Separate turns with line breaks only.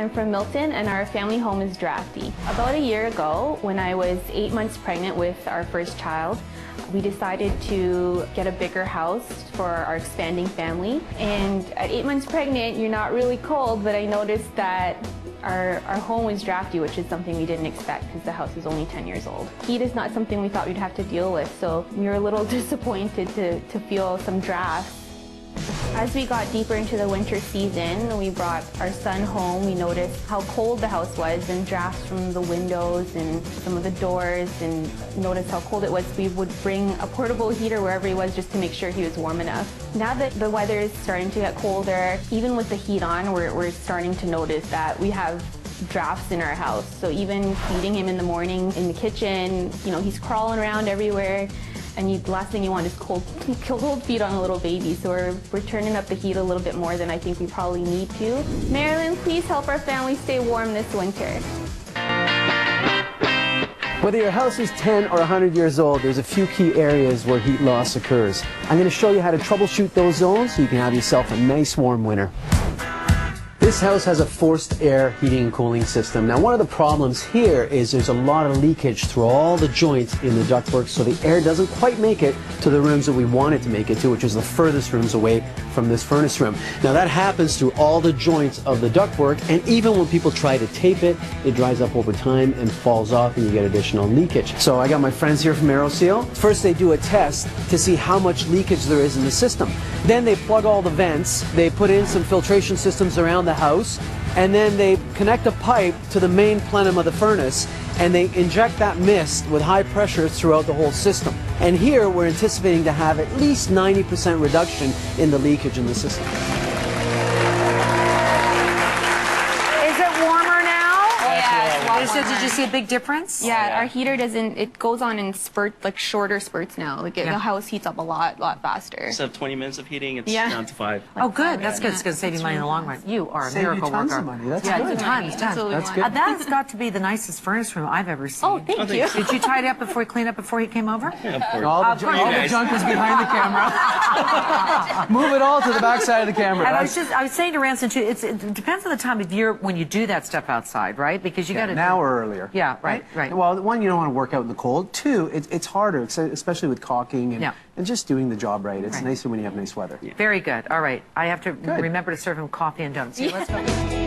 I'm from Milton, and our family home is drafty. About a year ago, when I was 8 months pregnant with our first child, we decided to get a bigger house for our expanding family. And at 8 months pregnant, you're not really cold, but I noticed that our home was drafty, which is something we didn't expect because the house is only 10 years old. Heat is not something we thought we'd have to deal with, so we were a little disappointed to feel some drafts. As we got deeper into the winter season, we brought our son home. We noticed how cold the house was and drafts from the windows and some of the doors, and noticed how cold it was. We would bring a portable heater wherever he was just to make sure he was warm enough. Now that the weather is starting to get colder, even with the heat on, we're starting to notice that we have drafts in our house. So even feeding him in the morning in the kitchen, you know, he's crawling around everywhere. And the last thing you want is cold feet on a little baby. So we're turning up the heat a little bit more than I think we probably need to. Marilyn, please help our family stay warm this winter.
Whether your house is 10 or 100 years old, there's a few key areas where heat loss occurs. I'm going to show you how to troubleshoot those zones so you can have yourself a nice warm winter. This house has a forced air heating and cooling system. Now, one of the problems here is there's a lot of leakage through all the joints in the ductwork, so the air doesn't quite make it to the rooms that we want it to make it to, which is the furthest rooms away from this furnace room. Now, that happens through all the joints of the ductwork, and even when people try to tape it, it dries up over time and falls off, and you get additional leakage. So I got my friends here from Aeroseal. First, they do a test to see how much leakage there is in the system. Then they plug all the vents, they put in some filtration systems around the house, and then they connect a pipe to the main plenum of the furnace, and they inject that mist with high pressure throughout the whole system. And here we're anticipating to have at least 90% reduction in the leakage in the system.
Is it warmer now?
Yeah.
So did you see a big difference?
Yeah, our heater doesn't, it goes on in spurts, like shorter spurts now. Like the house heats up a lot faster.
Instead of 20 minutes of heating, it's
Yeah.
down to 5.
Oh, good. That's good. It's going to save you money in the long run. You are a miracle worker.
Save you tons of money. That's
yeah,
good.
tons.
That's good.
That has got to be the nicest furnace room I've ever seen.
Oh, thank you.
Did you tidy up before he cleaned up before he came over?
Yeah, of course.
All the junk was behind the camera. Move it all to the back side of the camera.
And I was saying to Ransom too, it depends on the time of year when you do that stuff outside, right? Because you got to
now or earlier.
Yeah, right.
Well, one, you don't want to work out in the cold. Two, it's harder, especially with caulking and just doing the job right. It's nicer when you have nice weather.
Very good. All right. I have to remember to serve him coffee and donuts. Let's go.